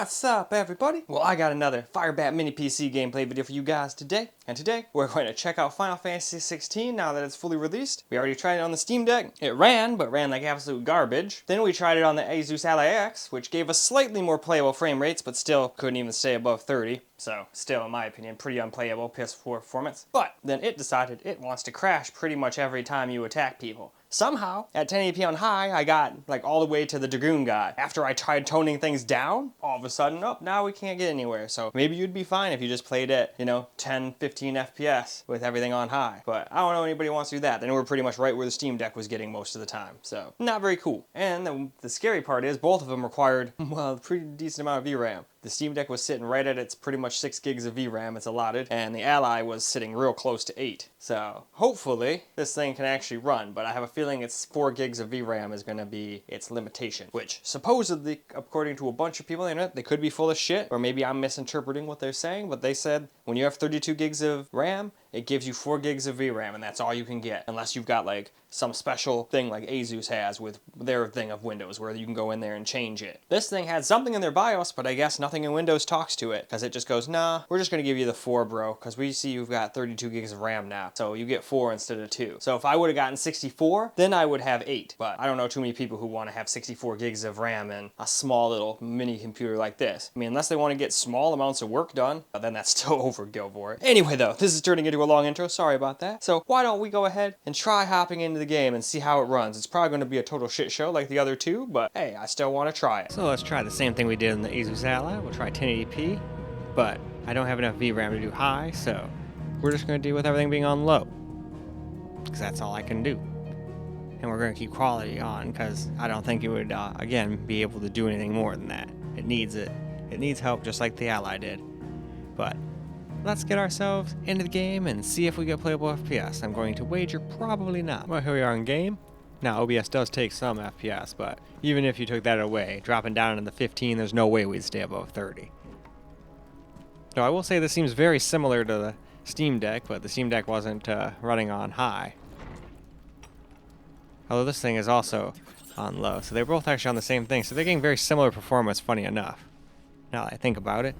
What's up, everybody? Well, I got another FIREBAT mini PC gameplay video for you guys today. And today, we're going to check out Final Fantasy XVI now that it's fully released. We already tried it on the Steam Deck. It ran, but ran like absolute garbage. Then we tried it on the Asus Ally X, which gave us slightly more playable frame rates, but still couldn't even stay above 30. So, still, in my opinion, pretty unplayable PS4 performance. But then it decided it wants to crash pretty much every time you attack people. Somehow, at 1080p on high, I got like all the way to the Dragoon guy. After I tried toning things down, all of a sudden, oh, now we can't get anywhere. So maybe you'd be fine if you just played at, 10, 15 FPS with everything on high. But I don't know anybody wants to do that. Then we're pretty much right where the Steam Deck was getting most of the time. So, not very cool. And the scary part is both of them required, well, a pretty decent amount of VRAM. The Steam Deck was sitting right at its pretty much 6 gigs of VRAM it's allotted, and the Ally was sitting real close to 8. So hopefully this thing can actually run, but I have a feeling it's 4 gigs of VRAM is going to be its limitation, which supposedly, according to a bunch of people on the internet, they could be full of shit, or maybe I'm misinterpreting what they're saying, but they said when you have 32 gigs of RAM, it gives you 4 gigs of VRAM, and that's all you can get, unless you've got like some special thing like Asus has with their thing of Windows, where you can go in there and change it. This thing had something in their BIOS, but I guess nothing in Windows talks to it, because it just goes, nah, we're just going to give you the 4, bro, because we see you've got 32 gigs of RAM now, so you get 4 instead of 2. So if I would have gotten 64, then I would have 8, but I don't know too many people who want to have 64 gigs of RAM in a small little mini computer like this. I mean, unless they want to get small amounts of work done, then that's still overkill for it. Anyway though, this is turning into a long intro, sorry about that. So why don't we go ahead and try hopping into the game and see how it runs. It's probably going to be a total shit show like the other two, but hey, I still want to try it. So let's try the same thing we did in the Asus Ally. We'll try 1080p, but I don't have enough VRAM to do high, so we're just going to deal with everything being on low, because that's all I can do. And we're going to keep quality on, because I don't think it would, again, be able to do anything more than that. It needs it. It needs help just like the Ally did. But let's get ourselves into the game and see if we get playable FPS. I'm going to wager probably not. Well, here we are in game. Now, OBS does take some FPS, but even if you took that away, dropping down into the 15, there's no way we'd stay above 30. So I will say this seems very similar to the Steam Deck, but the Steam Deck wasn't running on high. Although this thing is also on low, so they're both actually on the same thing, so they're getting very similar performance, funny enough, now that I think about it.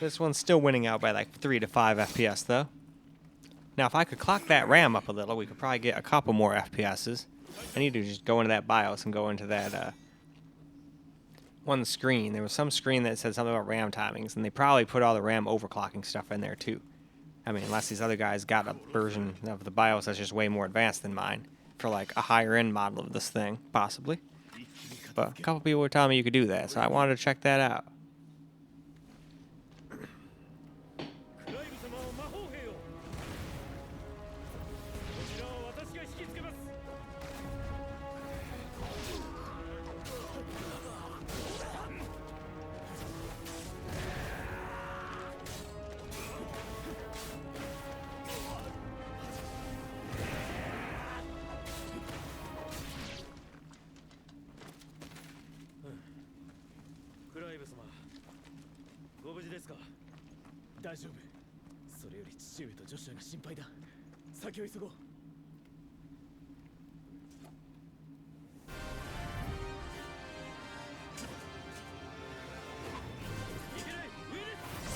This one's still winning out by like 3 to 5 FPS though. Now if I could clock that RAM up a little, we could probably get a couple more FPSs. I need to just go into that BIOS and go into that one screen. There was some screen that said something about RAM timings, and they probably put all the RAM overclocking stuff in there too. I mean, unless these other guys got a version of the BIOS that's just way more advanced than mine for like a higher end model of this thing, possibly. But a couple people were telling me you could do that, so I wanted to check that out.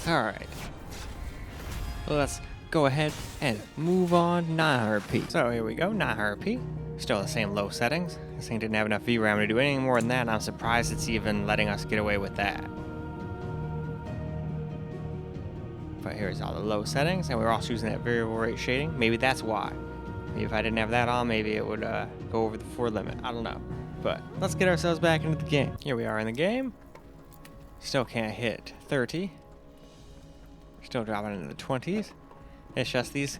Alright. Well, let's go ahead and move on 900p. So here we go, 900p. Still the same low settings. This thing didn't have enough VRAM to do anything more than that, and I'm surprised it's even letting us get away with that. But here's all the low settings, and we're also using that variable rate shading. Maybe that's why. Maybe if I didn't have that on, maybe it would go over the 4 limit. I don't know. But let's get ourselves back into the game. Here we are in the game. Still can't hit 30. Still dropping into the 20s. It's just these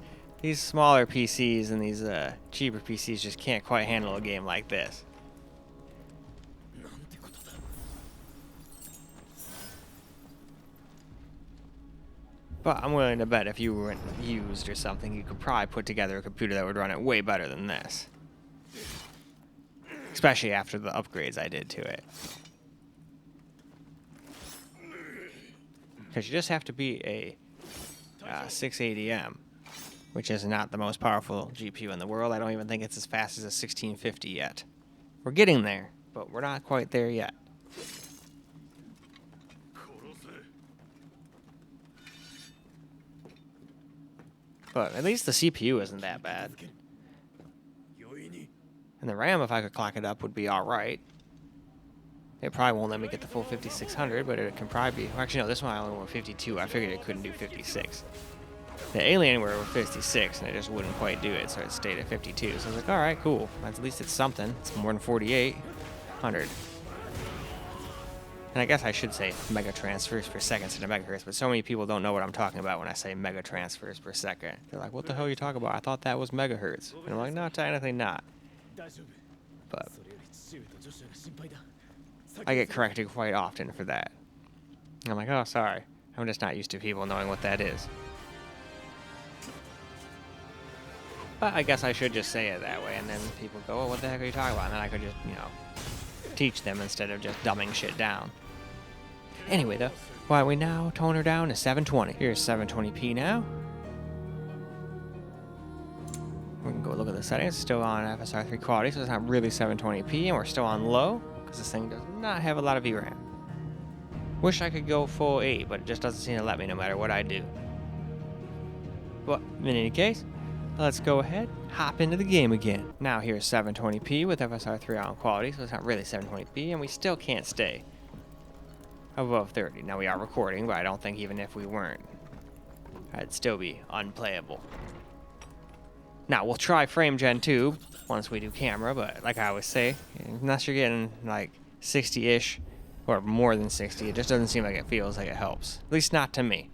smaller PCs and these cheaper PCs just can't quite handle a game like this. But I'm willing to bet if you were used or something, you could probably put together a computer that would run it way better than this. Especially after the upgrades I did to it. Because you just have to be a 680M. which is not the most powerful GPU in the world. I don't even think it's as fast as a 1650 yet. We're getting there, but we're not quite there yet. But at least the CPU isn't that bad. And the RAM, if I could clock it up, would be alright. It probably won't let me get the full 5600, but it can probably be... Actually, no, this one I only went 52. I figured it couldn't do 56. The Alienware was 56, and it just wouldn't quite do it, so it stayed at 52. So I was like, alright, cool. At least it's something. It's more than 4800. And I guess I should say mega transfers per second instead of megahertz, but so many people don't know what I'm talking about when I say mega transfers per second. They're like, what the hell are you talking about? I thought that was megahertz. And I'm like, no, technically not. But I get corrected quite often for that. I'm like, oh, sorry. I'm just not used to people knowing what that is. But I guess I should just say it that way, and then people go, oh, what the heck are you talking about? And then I could just, you know, teach them instead of just dumbing shit down. Anyway, though, why don't we now tone her down to 720? Here's 720p now. We can go look at the settings. It's still on FSR3 quality, so it's not really 720p, and we're still on low, because this thing does not have a lot of VRAM. Wish I could go full 8, but it just doesn't seem to let me no matter what I do. But in any case, let's go ahead, hop into the game again. Now here's 720p with FSR3 on quality, so it's not really 720p, and we still can't stay above 30. Now we are recording, but I don't think even if we weren't, I'd still be unplayable. Now we'll try frame gen 2 once we do camera, but like I always say, unless you're getting like 60-ish or more than 60, it just doesn't seem like it feels like it helps. At least not to me.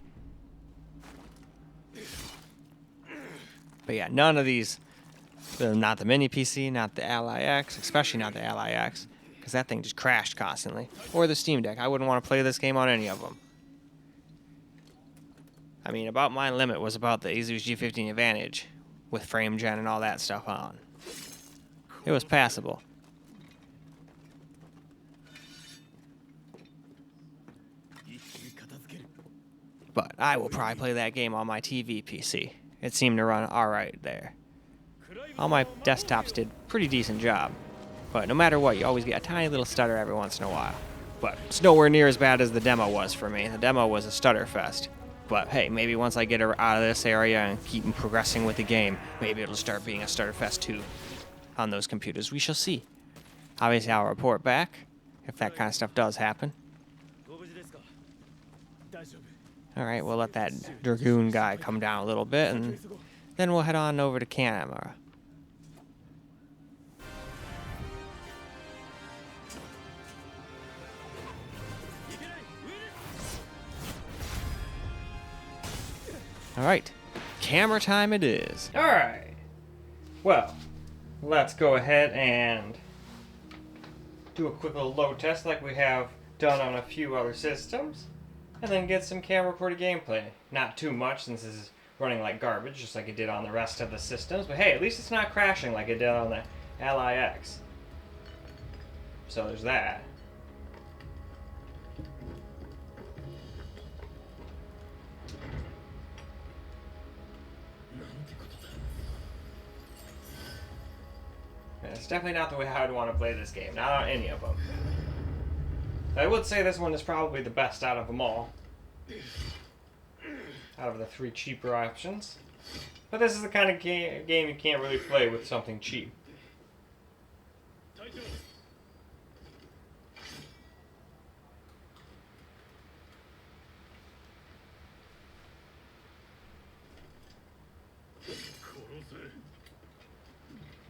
But yeah, none of these, not the mini PC, not the Ally X, especially not the Ally X, because that thing just crashed constantly. Or the Steam Deck. I wouldn't want to play this game on any of them. I mean, about my limit was about the Asus G15 Advantage, with frame gen and all that stuff on. It was passable. But I will probably play that game on my TV PC. It seemed to run alright there. All my desktops did a pretty decent job. But no matter what, you always get a tiny little stutter every once in a while. But it's nowhere near as bad as the demo was for me. The demo was a stutter fest. But hey, maybe once I get out of this area and keep progressing with the game, maybe it'll start being a stutter fest too on those computers. We shall see. Obviously, I'll report back if that kind of stuff does happen. Alright, we'll let that Dragoon guy come down a little bit, and then we'll head on over to camera. Alright, camera time it is. Alright, well, let's go ahead and do a quick little load test like we have done on a few other systems. And then get some camera recorded gameplay. Not too much since this is running like garbage, just like it did on the rest of the systems. But hey, at least it's not crashing like it did on the Ally X. So there's that. And it's definitely not the way I would want to play this game. Not on any of them. I would say this one is probably the best out of them all. Out of the 3 cheaper options. But this is the kind of game you can't really play with something cheap.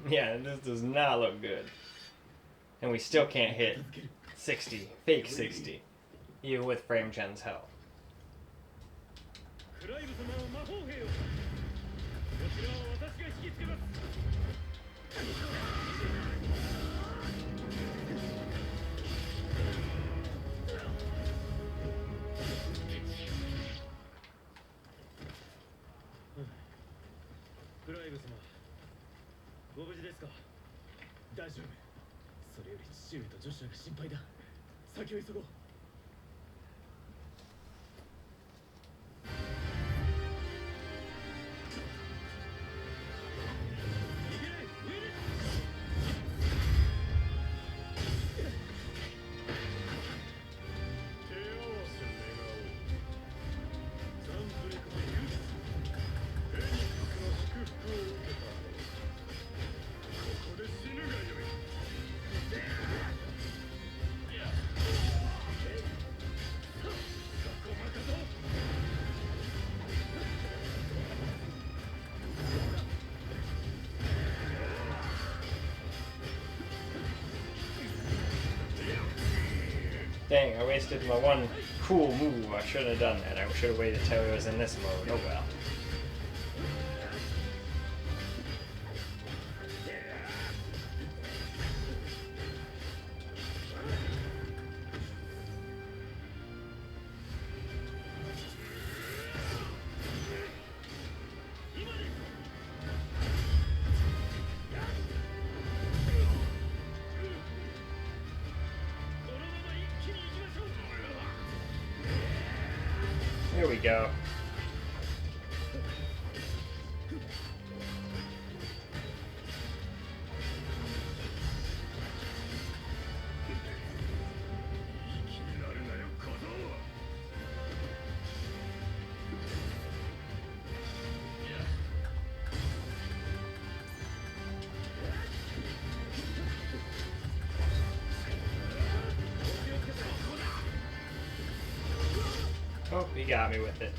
Yeah, this does not look good. And we still can't hit 60, fake 60, even with frame gen's help. Dang, I wasted my one cool move. I shouldn't have done that. I should have waited till it was in this mode. Oh well. Here we go. Oh, he got me with it.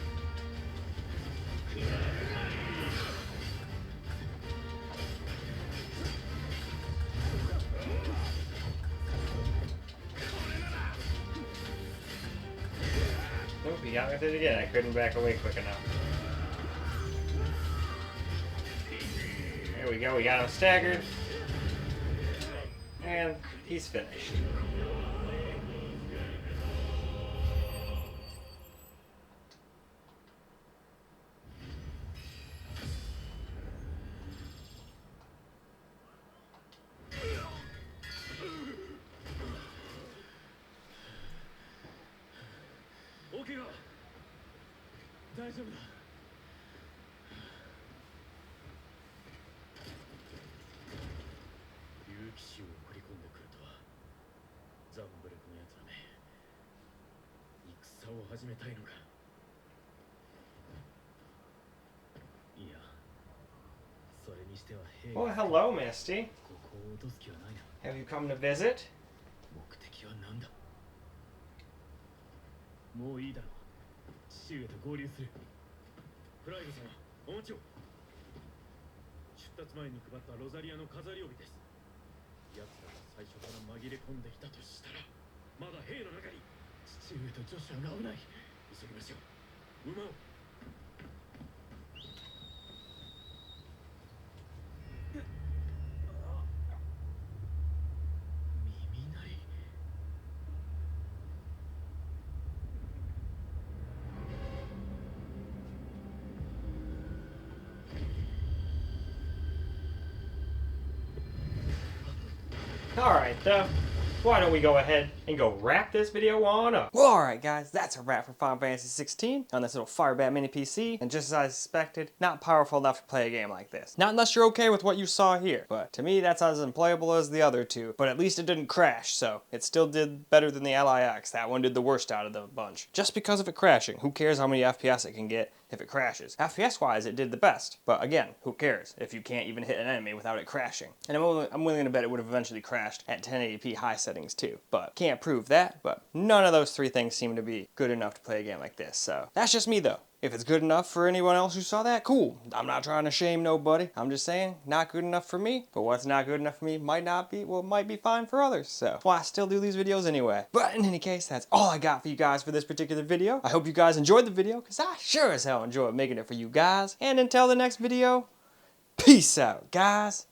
Nope, he got me with it again. I couldn't back away quick enough. There we go, we got him staggered. And he's finished. Well, hello, Misty. Have you come to visit? もういいだろう。父上と合流する。フライグ様、お待ちを。出立前に配ったロザリアの飾り帯です。奴らが最初から紛れ込んでいたとしたら、まだ兵の中に父上とジョシュアが危ない。急ぎましょう。馬を。耳鳴り。Alright, though. Why don't we go ahead and go wrap this video on up? Well, alright guys, that's a wrap for Final Fantasy 16 on this little FIREBAT mini PC, and just as I suspected, not powerful enough to play a game like this. Not unless you're okay with what you saw here, but to me that's as unplayable as the other two, but at least it didn't crash, so it still did better than the LIX. That one did the worst out of the bunch. Just because of it crashing, who cares how many FPS it can get if it crashes? FPS wise, it did the best, but again, who cares if you can't even hit an enemy without it crashing? And I'm willing to bet it would have eventually crashed at 1080p high settings too, but can't prove that. But none of those three things seem to be good enough to play a game like this, so that's just me though. If it's good enough for anyone else who saw that, cool. I'm not trying to shame nobody. I'm just saying, not good enough for me, but what's not good enough for me might be fine for others, so that's why I still do these videos anyway. But in any case, that's all I got for you guys for this particular video. I hope you guys enjoyed the video, because I sure as hell enjoyed making it for you guys. And until the next video, peace out, guys.